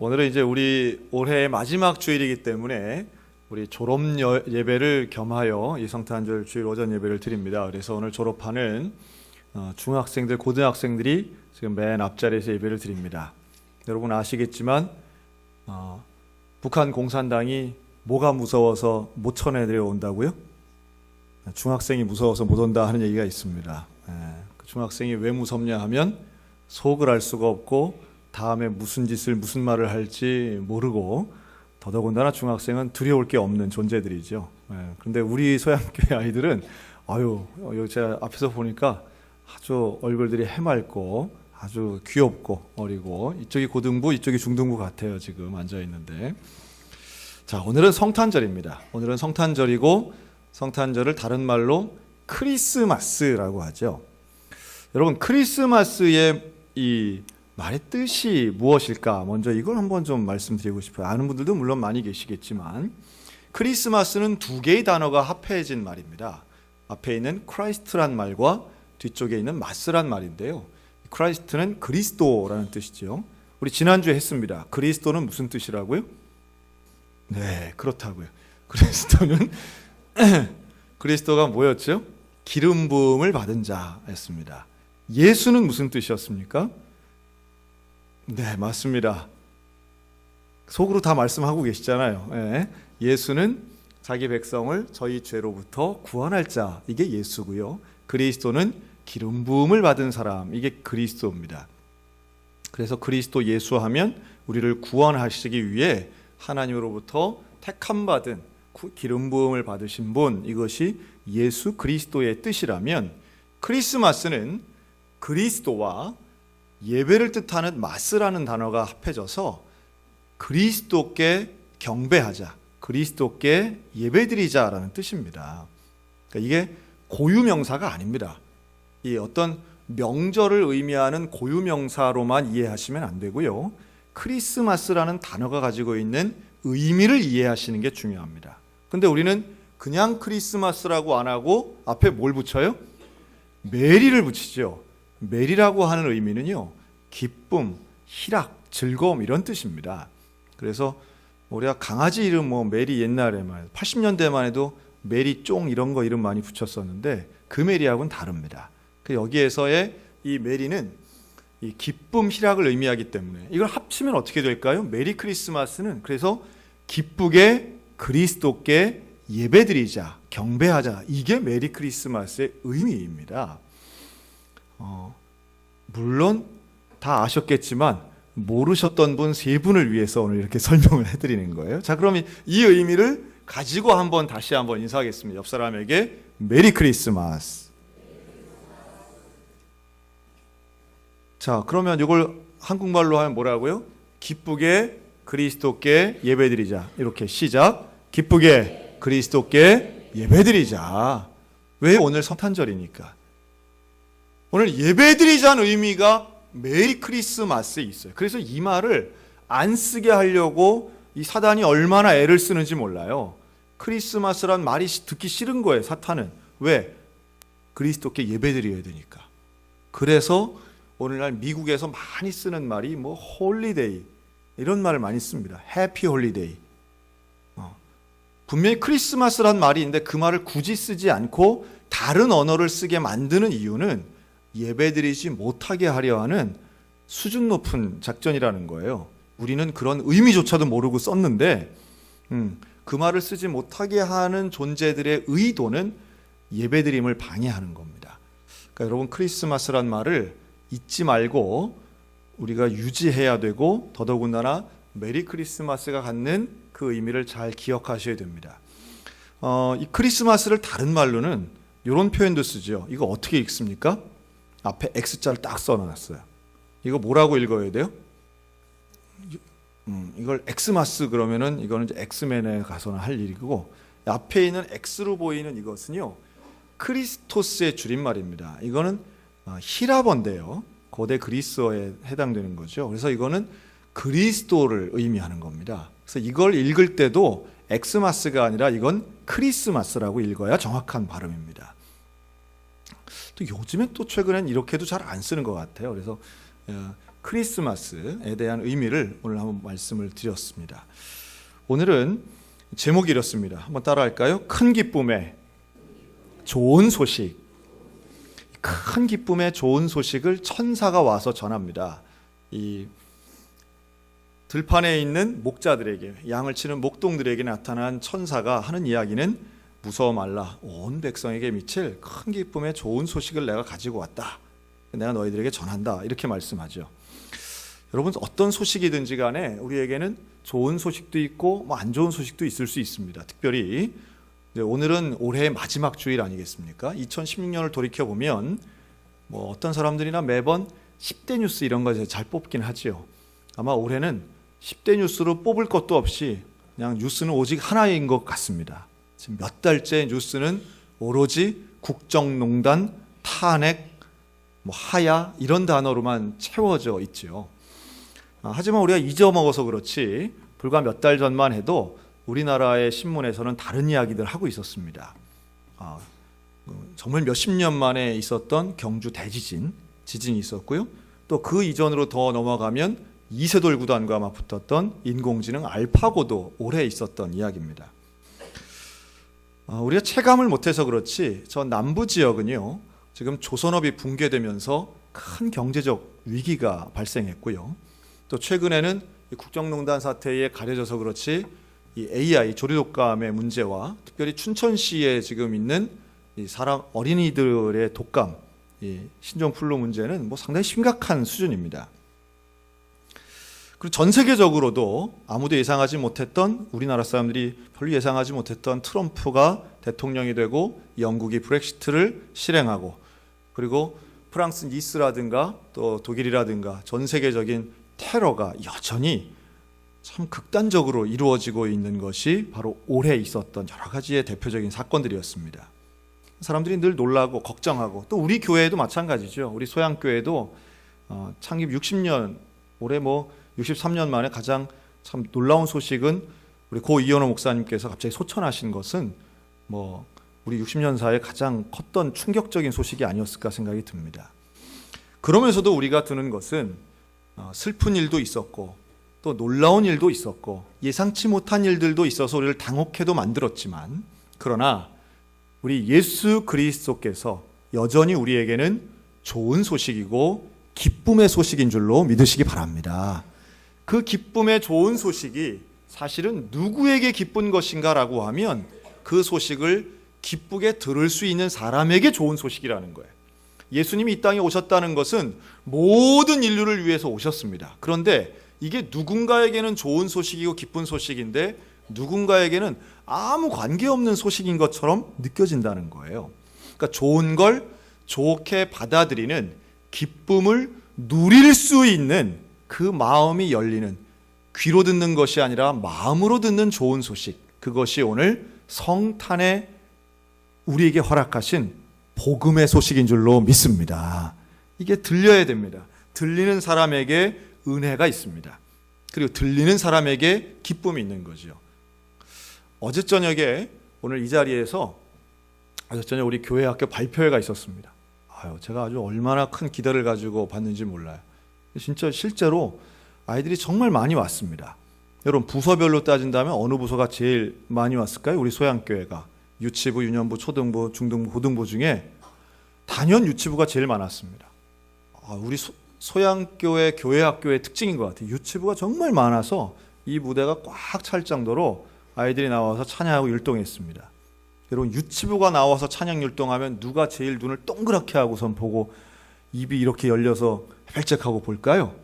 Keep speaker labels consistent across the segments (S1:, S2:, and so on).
S1: 오늘은 이제 우리 올해의 마지막 주일이기 때문에 우리 졸업 예배를 겸하여 이 성탄절 주일 오전 예배를 드립니다. 그래서 오늘 졸업하는 중학생들, 고등학생들이 지금 맨 앞자리에서 예배를 드립니다. 여러분 아시겠지만 북한 공산당이 뭐가 무서워서 모천 애들이 온다고요? 중학생이 무서워서 못 온다 하는 얘기가 있습니다. 그 중학생이 왜 무섭냐 하면 속을 알 수가 없고 다음에 무슨 짓을 무슨 말을 할지 모르고 더더군다나 중학생은 두려울 게 없는 존재들이죠. 그런데 우리 서양교회 아이들은 제가 앞에서 보니까 아주 얼굴들이 해맑고 아주 귀엽고 어리고 이쪽이 고등부 이쪽이 중등부 같아요. 지금 앉아 있는데 자, 오늘은 성탄절입니다. 오늘은 성탄절이고 성탄절을 다른 말로 크리스마스라고 하죠. 여러분 크리스마스의 이 말의 뜻이 무엇일까? 먼저 이걸 한번 좀 말씀드리고 싶어요. 아는 분들도 물론 많이 계시겠지만 크리스마스는 두 개의 단어가 합해진 말입니다. 앞에 있는 크라이스트란 말과 뒤쪽에 있는 마스란 말인데요. 크라이스트는 그리스도라는 뜻이죠. 우리 지난주에 했습니다. 그리스도는 무슨 뜻이라고요? 네, 그렇다고요. 그리스도가 뭐였죠? 기름 부음을 받은 자였습니다. 예수는 무슨 뜻이었습니까? 네, 맞습니다. 속으로 다 말씀하고 계시잖아요. 예수는 자기 백성을 저희 죄로부터 구원할 자, 이게 예수고요. 그리스도는 기름 부음을 받은 사람, 이게 그리스도입니다. 그래서 그리스도 예수 하면 우리를 구원하시기 위해 하나님으로부터 택함 받은 기름 부음을 받으신 분, 이것이 예수 그리스도의 뜻이라면 크리스마스는 그리스도와 예배를 뜻하는 마스라는 단어가 합해져서 그리스도께 경배하자, 그리스도께 예배드리자라는 뜻입니다. 그러니까 이게 고유명사가 아닙니다. 이 어떤 명절을 의미하는 고유명사로만 이해하시면 안 되고요. 크리스마스라는 단어가 가지고 있는 의미를 이해하시는 게 중요합니다. 근데 우리는 그냥 크리스마스라고 안 하고 앞에 뭘 붙여요? 메리를 붙이죠. 메리라고 하는 의미는요, 기쁨, 희락, 즐거움 이런 뜻입니다. 그래서 우리가 강아지 이름 메리 옛날에만 80년대만 해도 메리 쫑 이런 거 이름 많이 붙였었는데 그 메리하고는 다릅니다. 여기에서의 이 메리는 이 기쁨, 희락을 의미하기 때문에 이걸 합치면 어떻게 될까요? 메리 크리스마스는 그래서 기쁘게 그리스도께 예배드리자, 경배하자, 이게 메리 크리스마스의 의미입니다. 물론 다 아셨겠지만 모르셨던 분 세 분을 위해서 오늘 이렇게 설명을 해드리는 거예요. 자, 그럼 이 의미를 가지고 다시 한번 인사하겠습니다. 옆 사람에게 메리 크리스마스. 자, 그러면 이걸 한국말로 하면 뭐라고요? 기쁘게 그리스도께 예배드리자. 이렇게 시작. 기쁘게 그리스도께 예배드리자. 왜? 오늘 성탄절이니까. 오늘 예배드리자는 의미가 메리 크리스마스에 있어요. 그래서 이 말을 안 쓰게 하려고 이 사단이 얼마나 애를 쓰는지 몰라요. 크리스마스란 말이 듣기 싫은 거예요, 사탄은. 왜? 그리스도께 예배드려야 되니까. 그래서 오늘날 미국에서 많이 쓰는 말이 홀리데이 이런 말을 많이 씁니다. 해피 홀리데이. 분명히 크리스마스란 말이 있는데 그 말을 굳이 쓰지 않고 다른 언어를 쓰게 만드는 이유는 예배드리지 못하게 하려 하는 수준 높은 작전이라는 거예요. 우리는 그런 의미조차도 모르고 썼는데 그 말을 쓰지 못하게 하는 존재들의 의도는 예배드림을 방해하는 겁니다. 그러니까 여러분 크리스마스란 말을 잊지 말고 우리가 유지해야 되고 더더군다나 메리 크리스마스가 갖는 그 의미를 잘 기억하셔야 됩니다. 이 크리스마스를 다른 말로는 이런 표현도 쓰죠. 이거 어떻게 읽습니까? 앞에 X자를 딱 써놨어요. 이거 뭐라고 읽어야 돼요? 이걸 엑스마스 그러면은 이거는 이제 엑스맨에 가서는 할 일이고 앞에 있는 X로 보이는 이것은요 크리스토스의 줄임말입니다. 이거는 히라번데요. 고대 그리스어에 해당되는 거죠. 그래서 이거는 그리스도를 의미하는 겁니다. 그래서 이걸 읽을 때도 엑스마스가 아니라 이건 크리스마스라고 읽어야 정확한 발음입니다. 또 요즘엔 또 최근엔 이렇게도 잘 안 쓰는 것 같아요. 그래서 크리스마스에 대한 의미를 오늘 한번 말씀을 드렸습니다. 오늘은 제목이 이렇습니다. 한번 따라할까요? 큰 기쁨의 좋은 소식. 큰 기쁨의 좋은 소식을 천사가 와서 전합니다. 이 들판에 있는 목자들에게, 양을 치는 목동들에게 나타난 천사가 하는 이야기는 무서워 말라, 온 백성에게 미칠 큰 기쁨의 좋은 소식을 내가 가지고 왔다. 내가 너희들에게 전한다. 이렇게 말씀하죠. 여러분, 어떤 소식이든지 간에 우리에게는 좋은 소식도 있고 안 좋은 소식도 있을 수 있습니다. 특별히 오늘은 올해의 마지막 주일 아니겠습니까? 2016년을 돌이켜보면 어떤 사람들이나 매번 10대 뉴스 이런 거 잘 뽑긴 하지요. 아마 올해는 10대 뉴스로 뽑을 것도 없이 그냥 뉴스는 오직 하나인 것 같습니다. 지금 몇 달째 뉴스는 오로지 국정농단, 탄핵, 하야 이런 단어로만 채워져 있죠. 하지만 우리가 잊어먹어서 그렇지 불과 몇 달 전만 해도 우리나라의 신문에서는 다른 이야기들 하고 있었습니다. 정말 몇십 년 만에 있었던 경주 대지진이 있었고요. 또 그 이전으로 더 넘어가면 이세돌 구단과 맞붙었던 인공지능 알파고도 올해 있었던 이야기입니다. 우리가 체감을 못해서 그렇지 저 남부 지역은요, 지금 조선업이 붕괴되면서 큰 경제적 위기가 발생했고요. 또 최근에는 국정농단 사태에 가려져서 그렇지 이 AI 조류독감의 문제와 특별히 춘천시에 지금 있는 이 사람 어린이들의 독감, 이 신종플루 문제는 상당히 심각한 수준입니다. 그리고 전 세계적으로도 아무도 예상하지 못했던, 우리나라 사람들이 별로 예상하지 못했던 트럼프가 대통령이 되고 영국이 브렉시트를 실행하고, 그리고 프랑스 니스라든가 또 독일이라든가 전 세계적인 테러가 여전히 참 극단적으로 이루어지고 있는 것이 바로 올해 있었던 여러 가지의 대표적인 사건들이었습니다. 사람들이 늘 놀라고 걱정하고, 또 우리 교회도 마찬가지죠. 우리 소양교회도 창립 60년, 올해 63년 만에 가장 참 놀라운 소식은 우리 고 이현호 목사님께서 갑자기 소천하신 것은 우리 60년사에 가장 컸던 충격적인 소식이 아니었을까 생각이 듭니다. 그러면서도 우리가 드는 것은 슬픈 일도 있었고 또 놀라운 일도 있었고 예상치 못한 일들도 있어서 우리를 당혹해도 만들었지만, 그러나 우리 예수 그리스도께서 여전히 우리에게는 좋은 소식이고 기쁨의 소식인 줄로 믿으시기 바랍니다. 그 기쁨의 좋은 소식이 사실은 누구에게 기쁜 것인가 라고 하면 그 소식을 기쁘게 들을 수 있는 사람에게 좋은 소식이라는 거예요. 예수님이 이 땅에 오셨다는 것은 모든 인류를 위해서 오셨습니다. 그런데 이게 누군가에게는 좋은 소식이고 기쁜 소식인데 누군가에게는 아무 관계없는 소식인 것처럼 느껴진다는 거예요. 그러니까 좋은 걸 좋게 받아들이는, 기쁨을 누릴 수 있는 그 마음이 열리는, 귀로 듣는 것이 아니라 마음으로 듣는 좋은 소식, 그것이 오늘 성탄에 우리에게 허락하신 복음의 소식인 줄로 믿습니다. 이게 들려야 됩니다. 들리는 사람에게 은혜가 있습니다. 그리고 들리는 사람에게 기쁨이 있는 거죠. 어제 저녁에 오늘 이 자리에서 어제 저녁 우리 교회 학교 발표회가 있었습니다. 제가 아주 얼마나 큰 기대를 가지고 봤는지 몰라요. 진짜 실제로 아이들이 정말 많이 왔습니다. 여러분, 부서별로 따진다면 어느 부서가 제일 많이 왔을까요? 우리 소양교회가 유치부, 유년부, 초등부, 중등부, 고등부 중에 단연 유치부가 제일 많았습니다. 우리 소양교회 교회학교의 특징인 것 같아요. 유치부가 정말 많아서 이 무대가 꽉 찰 정도로 아이들이 나와서 찬양하고 율동했습니다. 여러분, 유치부가 나와서 찬양 율동하면 누가 제일 눈을 동그랗게 하고선 보고 입이 이렇게 열려서 획책하고 볼까요?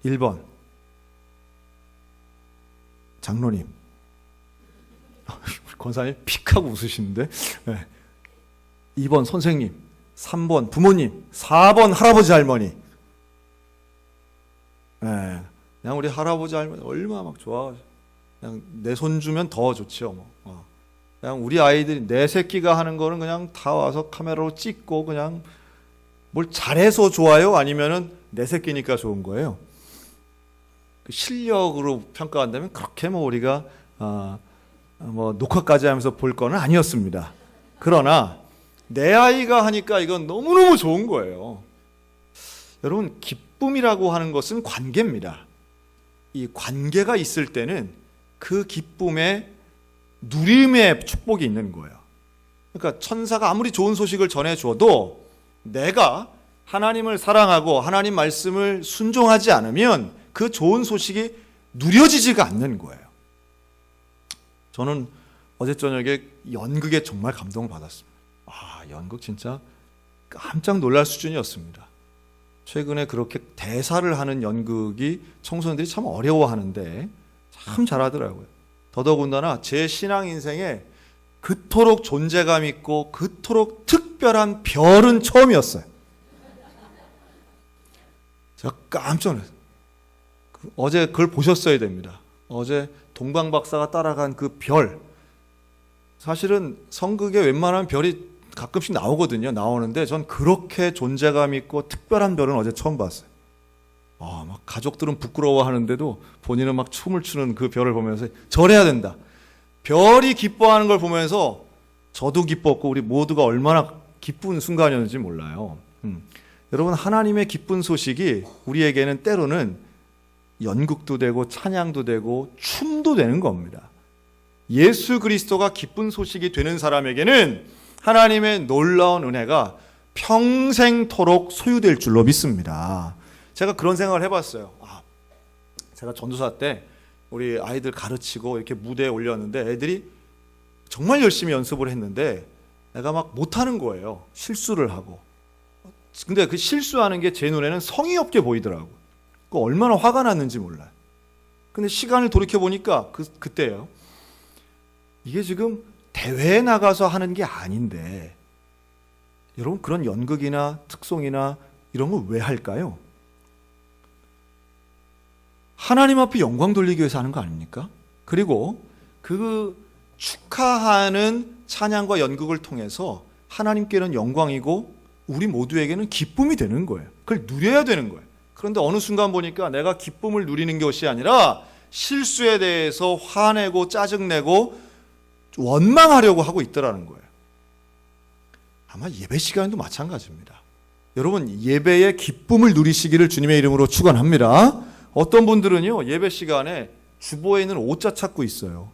S1: 1번 장로님. 권사님 픽 하고 웃으시는데. 네. 2번 선생님, 3번 부모님, 4번 할아버지 할머니. 네. 그냥 우리 할아버지 할머니 얼마나 막 좋아하죠. 그냥 내 손 주면 더 좋죠. 그냥 우리 아이들이, 내 새끼가 하는 거는 그냥 다 와서 카메라로 찍고 그냥 뭘 잘해서 좋아요? 아니면은 내 새끼니까 좋은 거예요? 실력으로 평가한다면 그렇게 우리가 녹화까지 하면서 볼 거는 아니었습니다. 그러나 내 아이가 하니까 이건 너무너무 좋은 거예요. 여러분, 기쁨이라고 하는 것은 관계입니다. 이 관계가 있을 때는 그 기쁨에 누림의 축복이 있는 거예요. 그러니까 천사가 아무리 좋은 소식을 전해줘도 내가 하나님을 사랑하고 하나님 말씀을 순종하지 않으면 그 좋은 소식이 누려지지가 않는 거예요. 저는 어제 저녁에 연극에 정말 감동을 받았습니다. 연극 진짜 깜짝 놀랄 수준이었습니다. 최근에 그렇게 대사를 하는 연극이 청소년들이 참 어려워하는데 참 잘하더라고요. 더더군다나 제 신앙 인생에 그토록 존재감 있고 그토록 특별한 별은 처음이었어요. 제가 깜짝 놀랐어요. 어제 그걸 보셨어야 됩니다. 어제 동방 박사가 따라간 그 별, 사실은 성극에 웬만한 별이 가끔씩 나오는데 전 그렇게 존재감 있고 특별한 별은 어제 처음 봤어요. 막 가족들은 부끄러워하는데도 본인은 막 춤을 추는 그 별을 보면서 절해야 된다. 별이 기뻐하는 걸 보면서 저도 기뻤고 우리 모두가 얼마나 기쁜 순간이었는지 몰라요. 여러분, 하나님의 기쁜 소식이 우리에게는 때로는 연극도 되고 찬양도 되고 춤도 되는 겁니다. 예수 그리스도가 기쁜 소식이 되는 사람에게는 하나님의 놀라운 은혜가 평생토록 소유될 줄로 믿습니다. 제가 그런 생각을 해봤어요. 제가 전도사 때 우리 아이들 가르치고 이렇게 무대에 올렸는데 애들이 정말 열심히 연습을 했는데 내가 막 못하는 거예요. 실수를 하고. 근데 그 실수하는 게 제 눈에는 성의 없게 보이더라고요. 그 얼마나 화가 났는지 몰라요. 근데 시간을 돌이켜보니까 그때요. 이게 지금 대회에 나가서 하는 게 아닌데, 여러분, 그런 연극이나 특송이나 이런 걸 왜 할까요? 하나님 앞에 영광 돌리기 위해서 하는 거 아닙니까? 그리고 그 축하하는 찬양과 연극을 통해서 하나님께는 영광이고 우리 모두에게는 기쁨이 되는 거예요. 그걸 누려야 되는 거예요. 그런데 어느 순간 보니까 내가 기쁨을 누리는 것이 아니라 실수에 대해서 화내고 짜증내고 원망하려고 하고 있더라는 거예요. 아마 예배 시간도 마찬가지입니다. 여러분, 예배의 기쁨을 누리시기를 주님의 이름으로 축원합니다. 어떤 분들은요, 예배 시간에 주보에 있는 오자 찾고 있어요.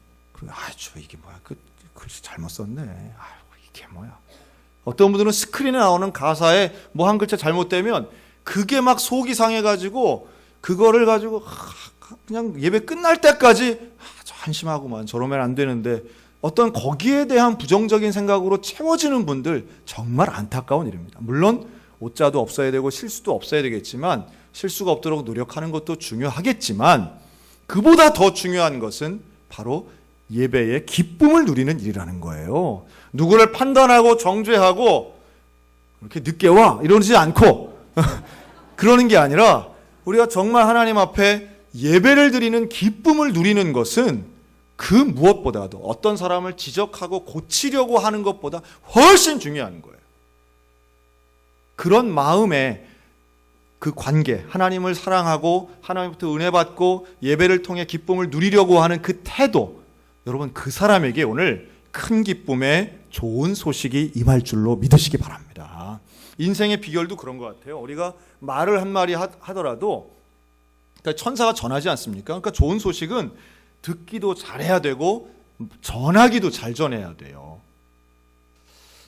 S1: 저 이게 뭐야? 글씨 잘못 썼네. 이게 뭐야? 어떤 분들은 스크린에 나오는 가사에 뭐 한 글자 잘못되면 그게 막 속이 상해가지고 그거를 가지고 그냥 예배 끝날 때까지 저 한심하구만, 저러면 안 되는데, 어떤 거기에 대한 부정적인 생각으로 채워지는 분들, 정말 안타까운 일입니다. 물론 오자도 없어야 되고 실수도 없어야 되겠지만, 실수가 없도록 노력하는 것도 중요하겠지만, 그보다 더 중요한 것은 바로 예배의 기쁨을 누리는 일이라는 거예요. 누구를 판단하고 정죄하고 이렇게 늦게 와 이러지 않고 그러는 게 아니라 우리가 정말 하나님 앞에 예배를 드리는 기쁨을 누리는 것은 그 무엇보다도 어떤 사람을 지적하고 고치려고 하는 것보다 훨씬 중요한 거예요. 그런 마음에 그 관계, 하나님을 사랑하고 하나님부터 은혜 받고 예배를 통해 기쁨을 누리려고 하는 그 태도, 여러분, 그 사람에게 오늘 큰 기쁨의 좋은 소식이 임할 줄로 믿으시기 바랍니다. 인생의 비결도 그런 것 같아요. 우리가 말을 한마디 하더라도 그러니까 천사가 전하지 않습니까? 그러니까 좋은 소식은 듣기도 잘해야 되고 전하기도 잘 전해야 돼요.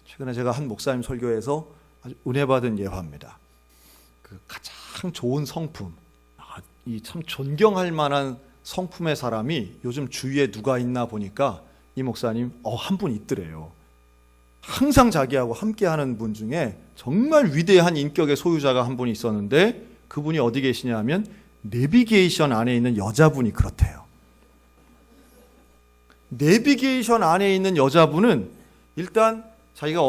S1: 최근에 제가 한 목사님 설교에서 아주 은혜 받은 예화입니다. 그 가장 좋은 성품, 이 참 존경할 만한 성품의 사람이 요즘 주위에 누가 있나 보니까 이 목사님 한 분 있더래요. 항상 자기하고 함께하는 분 중에 정말 위대한 인격의 소유자가 한 분이 있었는데, 그분이 어디 계시냐 하면 내비게이션 안에 있는 여자분이 그렇대요. 내비게이션 안에 있는 여자분은 일단 자기가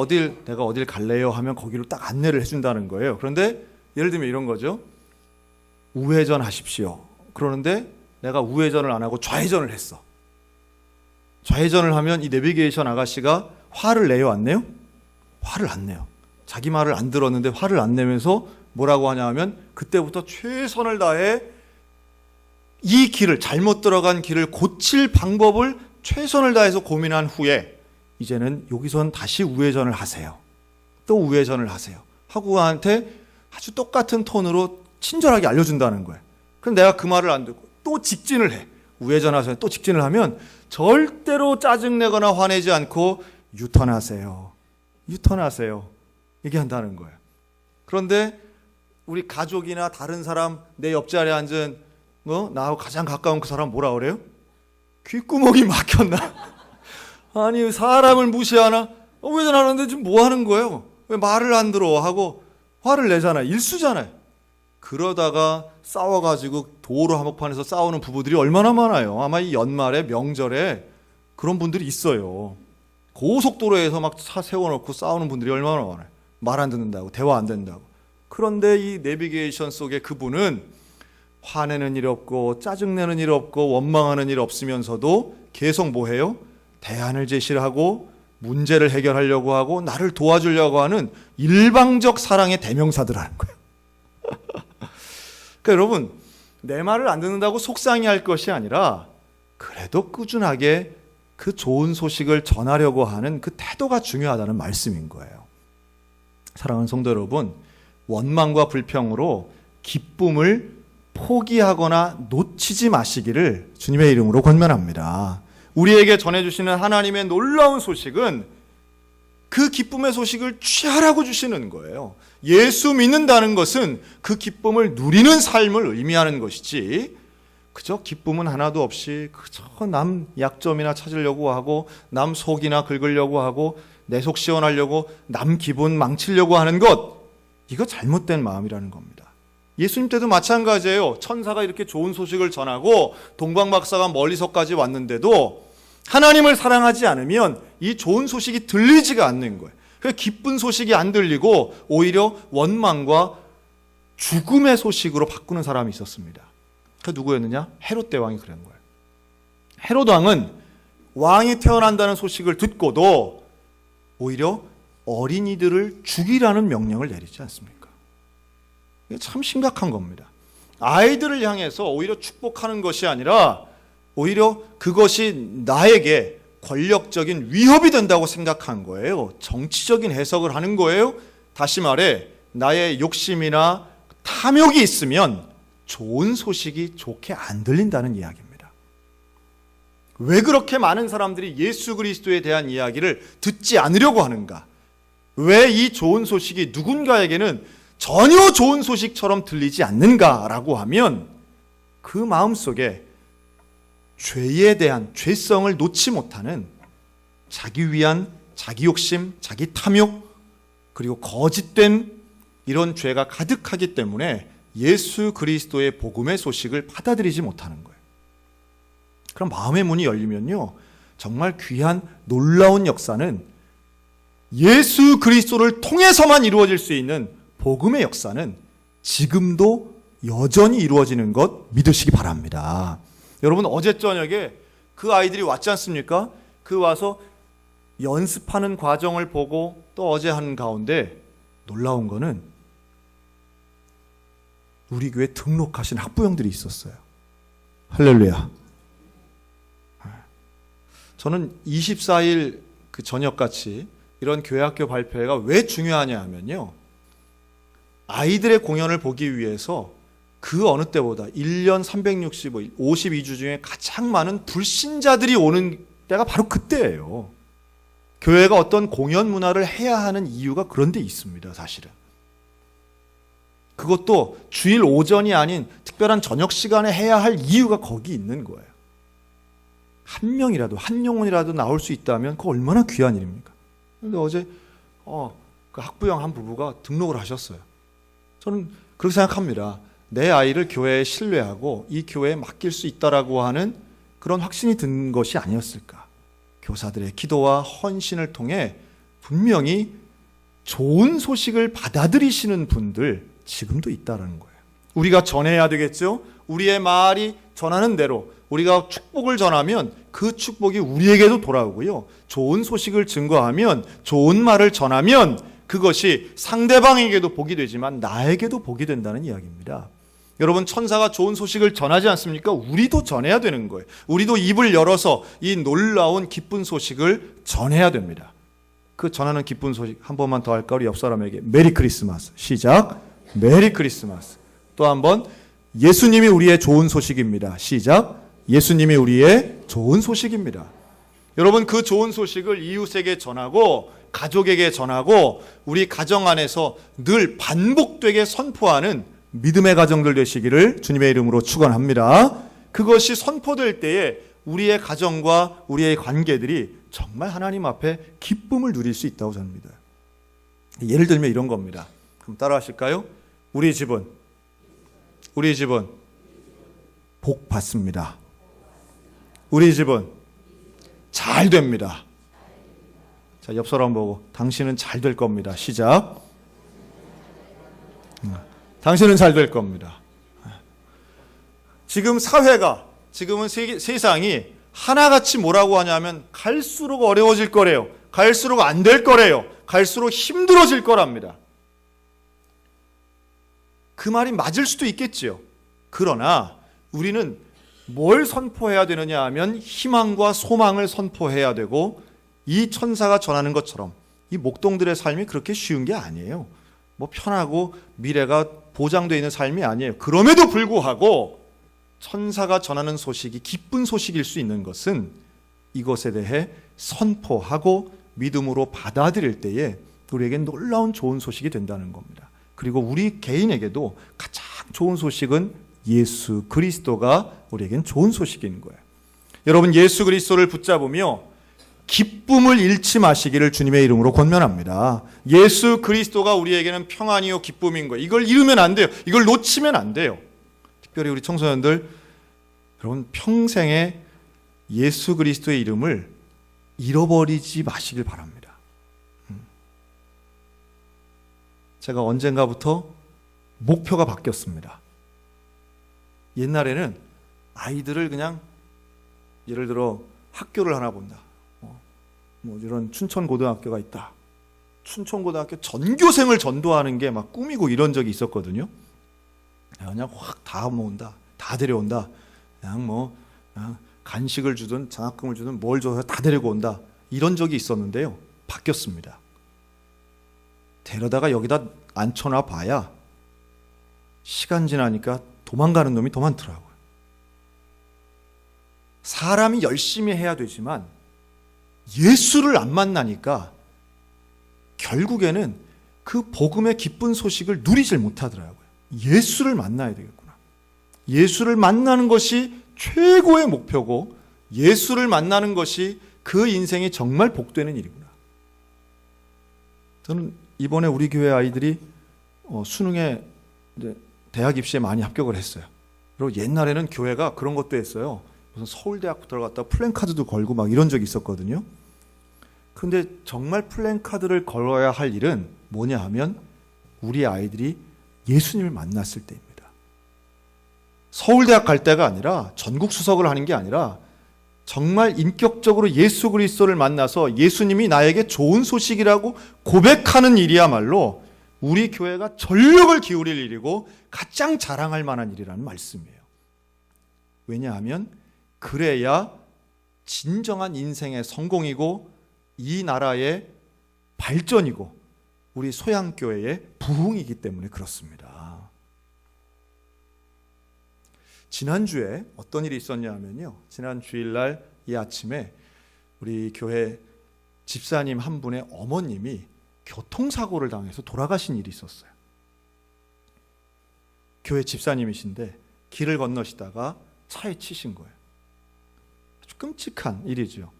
S1: 내가 어딜 갈래요 하면 거기로 딱 안내를 해준다는 거예요. 그런데 예를 들면 이런 거죠. 우회전 하십시오. 그러는데 내가 우회전을 안 하고 좌회전을 했어. 좌회전을 하면 이 내비게이션 아가씨가 화를 내요, 안 내요? 화를 안 내요. 자기 말을 안 들었는데 화를 안 내면서 뭐라고 하냐 하면 그때부터 최선을 다해 이 길을, 잘못 들어간 길을 고칠 방법을 최선을 다해서 고민한 후에 이제는 여기선 다시 우회전을 하세요. 또 우회전을 하세요. 하고 나한테 아주 똑같은 톤으로 친절하게 알려준다는 거예요. 그럼 내가 그 말을 안 듣고 또 직진을 해. 우회전하서 또 직진을 하면 절대로 짜증내거나 화내지 않고 유턴하세요. 유턴하세요. 얘기한다는 거예요. 그런데 우리 가족이나 다른 사람, 내 옆자리에 앉은 나하고 가장 가까운 그 사람 뭐라 그래요? 귓구멍이 막혔나? 아니 사람을 무시하나? 우회전하는데 지금 뭐 하는 거예요? 왜 말을 안 들어? 하고 화를 내잖아요. 일수잖아요. 그러다가 싸워가지고 도로 한복판에서 싸우는 부부들이 얼마나 많아요. 아마 이 연말에 명절에 그런 분들이 있어요. 고속도로에서 막 차 세워놓고 싸우는 분들이 얼마나 많아요. 말 안 듣는다고, 대화 안 된다고. 그런데 이 내비게이션 속에 그분은 화내는 일 없고 짜증내는 일 없고 원망하는 일 없으면서도 계속 뭐 해요? 대안을 제시를 하고 문제를 해결하려고 하고 나를 도와주려고 하는 일방적 사랑의 대명사들 하는 거예요. 그러니까 여러분, 내 말을 안 듣는다고 속상해할 것이 아니라 그래도 꾸준하게 그 좋은 소식을 전하려고 하는 그 태도가 중요하다는 말씀인 거예요. 사랑하는 성도 여러분, 원망과 불평으로 기쁨을 포기하거나 놓치지 마시기를 주님의 이름으로 권면합니다. 우리에게 전해주시는 하나님의 놀라운 소식은 그 기쁨의 소식을 취하라고 주시는 거예요. 예수 믿는다는 것은 그 기쁨을 누리는 삶을 의미하는 것이지, 그저 기쁨은 하나도 없이 그저 남 약점이나 찾으려고 하고 남 속이나 긁으려고 하고 내 속 시원하려고 남 기분 망치려고 하는 것, 이거 잘못된 마음이라는 겁니다. 예수님 때도 마찬가지예요. 천사가 이렇게 좋은 소식을 전하고 동방박사가 멀리서까지 왔는데도 하나님을 사랑하지 않으면 이 좋은 소식이 들리지가 않는 거예요. 그래서 기쁜 소식이 안 들리고 오히려 원망과 죽음의 소식으로 바꾸는 사람이 있었습니다. 그 누구였느냐? 헤롯 대왕이 그런 거예요. 헤롯 왕은 왕이 태어난다는 소식을 듣고도 오히려 어린이들을 죽이라는 명령을 내리지 않습니까? 이게 참 심각한 겁니다. 아이들을 향해서 오히려 축복하는 것이 아니라 오히려 그것이 나에게 권력적인 위협이 된다고 생각한 거예요. 정치적인 해석을 하는 거예요. 다시 말해 나의 욕심이나 탐욕이 있으면 좋은 소식이 좋게 안 들린다는 이야기입니다. 왜 그렇게 많은 사람들이 예수 그리스도에 대한 이야기를 듣지 않으려고 하는가? 왜 이 좋은 소식이 누군가에게는 전혀 좋은 소식처럼 들리지 않는가라고 하면 그 마음속에 죄에 대한 죄성을 놓지 못하는 자기 위한 자기 욕심, 자기 탐욕, 그리고 거짓된 이런 죄가 가득하기 때문에 예수 그리스도의 복음의 소식을 받아들이지 못하는 거예요. 그럼 마음의 문이 열리면요, 정말 귀한 놀라운 역사는 예수 그리스도를 통해서만 이루어질 수 있는 복음의 역사는 지금도 여전히 이루어지는 것 믿으시기 바랍니다. 여러분, 어제 저녁에 그 아이들이 왔지 않습니까? 그 와서 연습하는 과정을 보고 또 어제 한 가운데 놀라운 거는 우리 교회 등록하신 학부형들이 있었어요. 할렐루야. 저는 24일 그 저녁같이 이런 교회학교 발표회가 왜 중요하냐 하면요, 아이들의 공연을 보기 위해서 그 어느 때보다 1년 365일 52주 중에 가장 많은 불신자들이 오는 때가 바로 그때예요. 교회가 어떤 공연 문화를 해야 하는 이유가 그런 데 있습니다. 사실은 그것도 주일 오전이 아닌 특별한 저녁 시간에 해야 할 이유가 거기 있는 거예요. 한 명이라도, 한 영혼이라도 나올 수 있다면 그거 얼마나 귀한 일입니까? 그런데 어제 그 학부형 한 부부가 등록을 하셨어요. 저는 그렇게 생각합니다. 내 아이를 교회에 신뢰하고 이 교회에 맡길 수 있다라고 하는 그런 확신이 든 것이 아니었을까. 교사들의 기도와 헌신을 통해 분명히 좋은 소식을 받아들이시는 분들 지금도 있다는 거예요. 우리가 전해야 되겠죠? 우리의 말이 전하는 대로 우리가 축복을 전하면 그 축복이 우리에게도 돌아오고요, 좋은 소식을 증거하면, 좋은 말을 전하면 그것이 상대방에게도 복이 되지만 나에게도 복이 된다는 이야기입니다. 여러분, 천사가 좋은 소식을 전하지 않습니까? 우리도 전해야 되는 거예요. 우리도 입을 열어서 이 놀라운 기쁜 소식을 전해야 됩니다. 그 전하는 기쁜 소식 한 번만 더 할까? 우리 옆 사람에게 메리 크리스마스. 시작. 메리 크리스마스. 또 한번 예수님이 우리의 좋은 소식입니다. 시작. 예수님이 우리의 좋은 소식입니다. 여러분, 그 좋은 소식을 이웃에게 전하고 가족에게 전하고 우리 가정 안에서 늘 반복되게 선포하는 믿음의 가정들 되시기를 주님의 이름으로 축원합니다. 그것이 선포될 때에 우리의 가정과 우리의 관계들이 정말 하나님 앞에 기쁨을 누릴 수 있다고 저는 믿어요. 예를 들면 이런 겁니다. 그럼 따라 하실까요? 우리 집은 복 받습니다. 우리 집은 잘 됩니다. 자, 옆 사람 보고 당신은 잘 될 겁니다. 시작. 당신은 잘 될 겁니다. 지금은 세상이 하나같이 뭐라고 하냐면 갈수록 어려워질 거래요. 갈수록 안 될 거래요. 갈수록 힘들어질 거랍니다. 그 말이 맞을 수도 있겠지요. 그러나 우리는 뭘 선포해야 되느냐 하면 희망과 소망을 선포해야 되고, 이 천사가 전하는 것처럼 이 목동들의 삶이 그렇게 쉬운 게 아니에요. 뭐 편하고 미래가 보장되어 있는 삶이 아니에요. 그럼에도 불구하고 천사가 전하는 소식이 기쁜 소식일 수 있는 것은 이것에 대해 선포하고 믿음으로 받아들일 때에 우리에겐 놀라운 좋은 소식이 된다는 겁니다. 그리고 우리 개인에게도 가장 좋은 소식은 예수 그리스도가 우리에겐 좋은 소식인 거예요. 여러분, 예수 그리스도를 붙잡으며 기쁨을 잃지 마시기를 주님의 이름으로 권면합니다. 예수 그리스도가 우리에게는 평안이요 기쁨인 거예요. 이걸 잃으면 안 돼요. 이걸 놓치면 안 돼요. 특별히 우리 청소년들, 여러분 평생에 예수 그리스도의 이름을 잃어버리지 마시길 바랍니다. 제가 언젠가부터 목표가 바뀌었습니다. 옛날에는 아이들을 그냥 예를 들어 학교를 하나 본다. 뭐 이런 춘천고등학교가 있다. 춘천고등학교 전교생을 전도하는 게 막 꿈이고 이런 적이 있었거든요. 그냥 확 다 모은다. 다 데려온다. 그냥 간식을 주든 장학금을 주든 뭘 줘서 다 데리고 온다. 이런 적이 있었는데요. 바뀌었습니다. 데려다가 여기다 앉혀놔 봐야 시간 지나니까 도망가는 놈이 더 많더라고요. 사람이 열심히 해야 되지만 예수를 안 만나니까 결국에는 그 복음의 기쁜 소식을 누리질 못하더라고요. 예수를 만나야 되겠구나. 예수를 만나는 것이 최고의 목표고, 예수를 만나는 것이 그 인생이 정말 복되는 일이구나. 저는 이번에 우리 교회 아이들이 수능에 대학 입시에 많이 합격을 했어요. 그리고 옛날에는 교회가 그런 것도 했어요. 무슨 서울대학 들어갔다 플랜카드도 걸고 막 이런 적이 있었거든요. 그런데 정말 플랜카드를 걸어야 할 일은 뭐냐 하면 우리 아이들이 예수님을 만났을 때입니다. 서울대학 갈 때가 아니라, 전국 수석을 하는 게 아니라, 정말 인격적으로 예수 그리스도를 만나서 예수님이 나에게 좋은 소식이라고 고백하는 일이야말로 우리 교회가 전력을 기울일 일이고 가장 자랑할 만한 일이라는 말씀이에요. 왜냐하면 그래야 진정한 인생의 성공이고 이 나라의 발전이고 우리 소양교회의 부흥이기 때문에 그렇습니다. 지난주에 어떤 일이 있었냐 하면요, 지난 주일날 이 아침에 우리 교회 집사님 한 분의 어머님이 교통사고를 당해서 돌아가신 일이 있었어요. 교회 집사님이신데 길을 건너시다가 차에 치신 거예요. 아주 끔찍한 일이죠.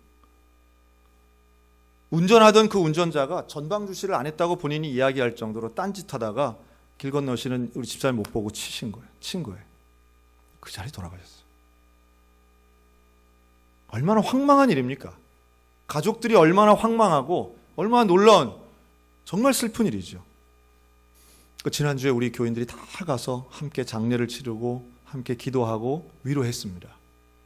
S1: 운전하던 그 운전자가 전방 주시를 안 했다고 본인이 이야기할 정도로 딴짓하다가 길 건너시는 우리 집사님 못 보고 친 거예요. 그 자리에 돌아가셨어요. 얼마나 황망한 일입니까? 가족들이 얼마나 황망하고 얼마나 놀라운, 정말 슬픈 일이죠. 지난주에 우리 교인들이 다 가서 함께 장례를 치르고 함께 기도하고 위로했습니다.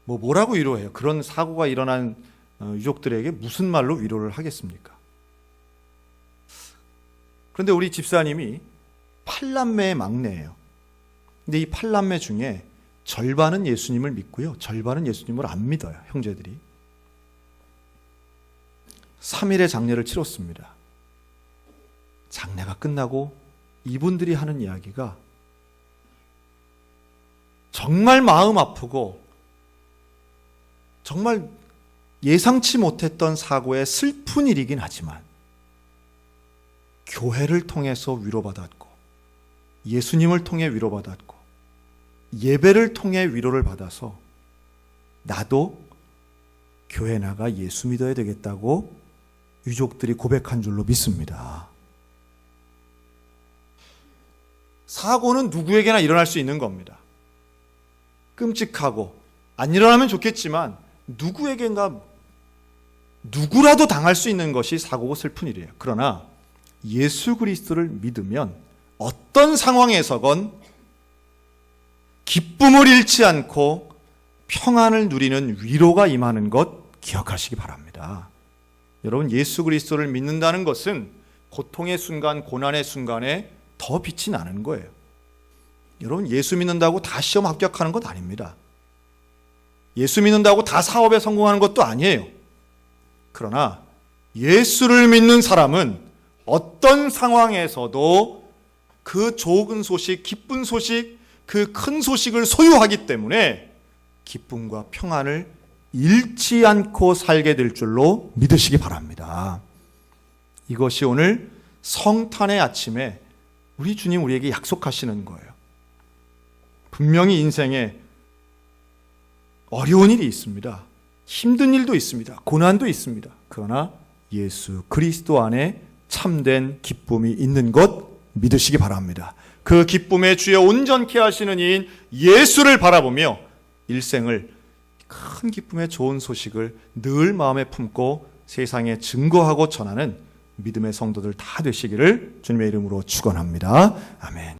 S1: 뭐라고 위로해요? 그런 사고가 일어난 유족들에게 무슨 말로 위로를 하겠습니까? 그런데 우리 집사님이 8남매의 막내예요. 근데 이 8남매 중에 절반은 예수님을 믿고요, 절반은 예수님을 안 믿어요, 형제들이. 3일의 장례를 치렀습니다. 장례가 끝나고 이분들이 하는 이야기가 정말 마음 아프고 정말 예상치 못했던 사고의 슬픈 일이긴 하지만 교회를 통해서 위로받았고 예수님을 통해 위로받았고 예배를 통해 위로를 받아서 나도 교회 나가 예수 믿어야 되겠다고 유족들이 고백한 줄로 믿습니다. 사고는 누구에게나 일어날 수 있는 겁니다. 끔찍하고 안 일어나면 좋겠지만 누구에게나 누구라도 당할 수 있는 것이 사고고 슬픈 일이에요. 그러나 예수 그리스도를 믿으면 어떤 상황에서건 기쁨을 잃지 않고 평안을 누리는 위로가 임하는 것 기억하시기 바랍니다. 여러분, 예수 그리스도를 믿는다는 것은 고통의 순간, 고난의 순간에 더 빛이 나는 거예요. 여러분, 예수 믿는다고 다 시험 합격하는 것 아닙니다. 예수 믿는다고 다 사업에 성공하는 것도 아니에요. 그러나 예수를 믿는 사람은 어떤 상황에서도 그 좋은 소식, 기쁜 소식, 그 큰 소식을 소유하기 때문에 기쁨과 평안을 잃지 않고 살게 될 줄로 믿으시기 바랍니다. 이것이 오늘 성탄의 아침에 우리 주님 우리에게 약속하시는 거예요. 분명히 인생에 어려운 일이 있습니다. 힘든 일도 있습니다. 고난도 있습니다. 그러나 예수 그리스도 안에 참된 기쁨이 있는 것 믿으시기 바랍니다. 그 기쁨의 주에 온전케 하시는 이인 예수를 바라보며 일생을 큰 기쁨의 좋은 소식을 늘 마음에 품고 세상에 증거하고 전하는 믿음의 성도들 다 되시기를 주님의 이름으로 축원합니다. 아멘.